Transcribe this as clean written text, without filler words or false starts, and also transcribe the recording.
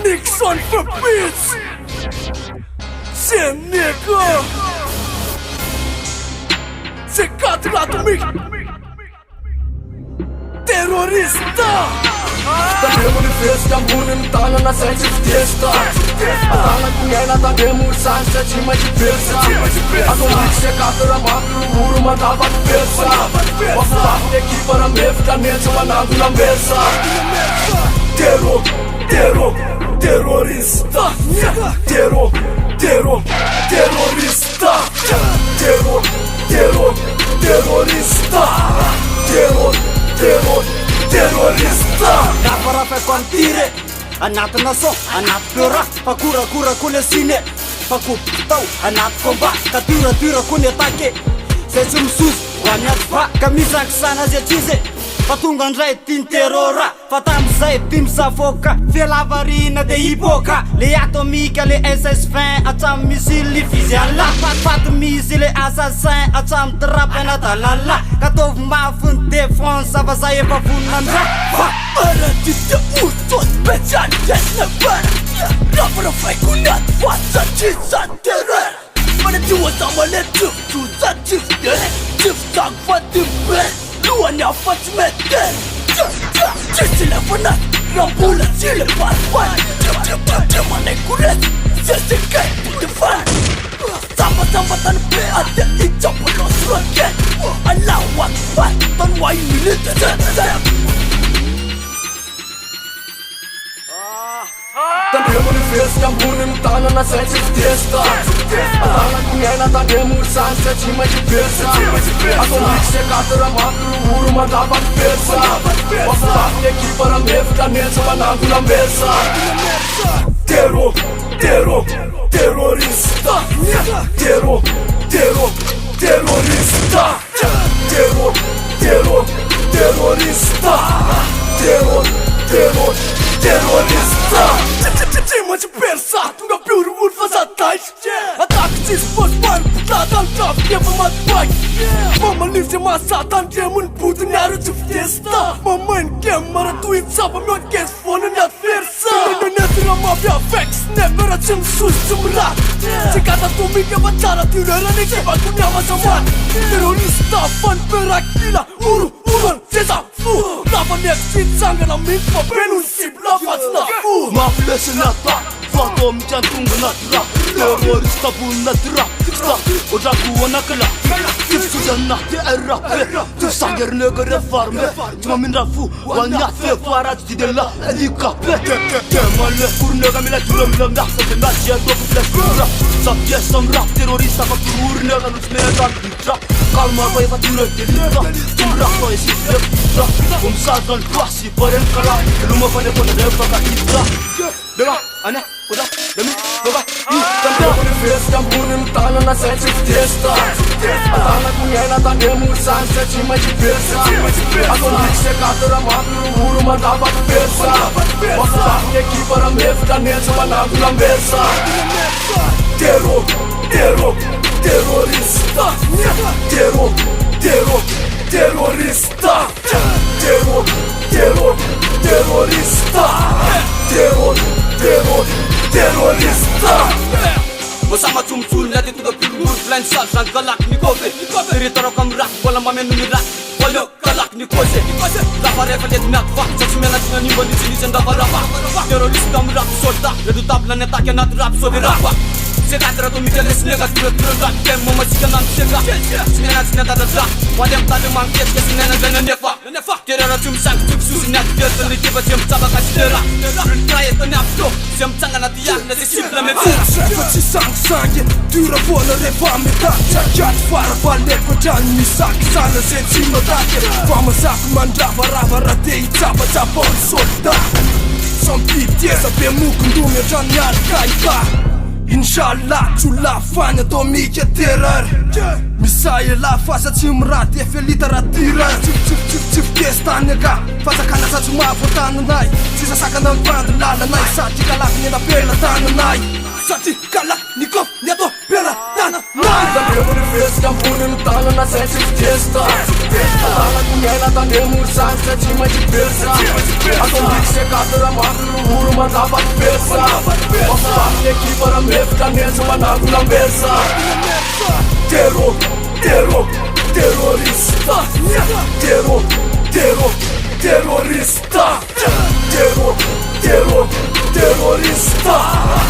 Nixon för beats. Sen nigga. Sen Katil Atomic. Terrorista. Tandemu ni festa, munim tana na sense fiesta. Atana kungena tandemu sansa chima de pesa. Ako mixe katara makru muru mandava de pesa. Wafu wafu equipa na mefta nete manando na mesa. Terrorista. Terrorista. Terrorista. Rapara pe quantire, anat naso, anat pera, pakura kule sine, pakup tau, anat combat, katura kune take. Se zum sus, wanat fa, camisa sana je chize. Patungan rai tin terrora, fatam sai tim safoka, fela varina de iboka. Le atomica, le SS-20, atam missili fisiala. Pat missile assassin, atam trapena talala. Katov mafun défense, avasaye pa funandra. Para tita utos becan yes para. Rapper fai kunat wasa chisa terror. Mana tua sama le tu sa chif chif tak fatim ben. Luan ya fat meter. Chile panat rambula chile parpan. Mana kuret sese kai defan. Sama tan pe ada ijab los roket. Allahu akbar tan wai militer. Tandemu ni festa, munim tana na sense fiesta. Atana kungena tandemu sansa chima de pesa. Ako mixe katara makru muru mandava de pesa. Wafu wafu equipa na mefta nete manando na mesa. Terrorista. Terrorista. Terrorista. Cima de pensar, tu não pior o faz atrás. Ataque de sponsor, putada al traf, leva mais pai. Mama livre massa, tan demon puto nero de fiesta. Mamãe câmara, tu e saba meu que é fone na versa. Não netra mafia vex, never a chim sus chumra. Se cada tu me que batara, tu não nem que vai com nama zaman. Terrorista, fan perakila, uru, cesa, fu. Lava next sanga na min pa penunsi, lava na fu. Maflesi nata, fatom jantung natra. Terrorista pun natra. Odaku wanakala, tifsu janna te erra. Tu sanger negara farme, cuma min rafu, wanya fe farat di dela edika. Temale kurnaga mila tulam lam nahsa de nasia to flash kura. Sabye samra terrorista fa kurnaga nusmena dan bitra. Kalma bay fatuna delita, tumra to esi bitra. Sazon kwasi paren kala, luma pane pone deva ka hitra. Dega ane oda demi boga Tandemu ni festa, munim tana na sense fiesta. Atana kungena tandemu sansa chima de pesa. Ako mixe katara makru muru mandava de pesa. Wafu wafu equipa na mefta nete manando na mesa. Terrorista. Terrorista. Terrorista. Bersama cumcul nanti tu berpilur plan sal galak ni kofe. Cerita rakam rak bola mamen nurak. Bola galak ni kose. Rapper repetit nak fak. Sesmena tina ni bandi sini senda barapa. Terrorista merak solda. Ledu tabla neta kena rap so dirapa. Se katra tu mikir nesnega tu berpilur kem memastikan nanti sega. Sena tada. Wadem tali mangkes ke sena dana nefa. Terror cum sang cum susinya dia terliti bacem tabak asdera. Kaya tenapto. Sem tangan atiak nasi simplemente. Ci sang dura vola reva metà. Giat fara balle cogian mi sa che sana se ci notate. Fama sa mandava rava ratei tapa un soldato. Som piptie sappiamo quando mi già ne alcaica. Inshallah, tu la fanya to mica terror. Misaia la fasa cimrat e felita ratira. Cif testa nega. Fasa kana sa cuma votana nai. Sisa saka nan band lala nai. Sati kalak ni na pela tana nai. Sati kalak ni kof ni to pela tana nai. Tandemu ni festa, munim tana na sense fiesta. Atana kungena tandemu sansa chima de pesa. Ako mixe katara makru muru mandava defesa. Nossa família aqui para me ficar nessa manado na mesa. Terror, terror, terrorista. Terror, terror, terrorista. Terror, terror, terrorista.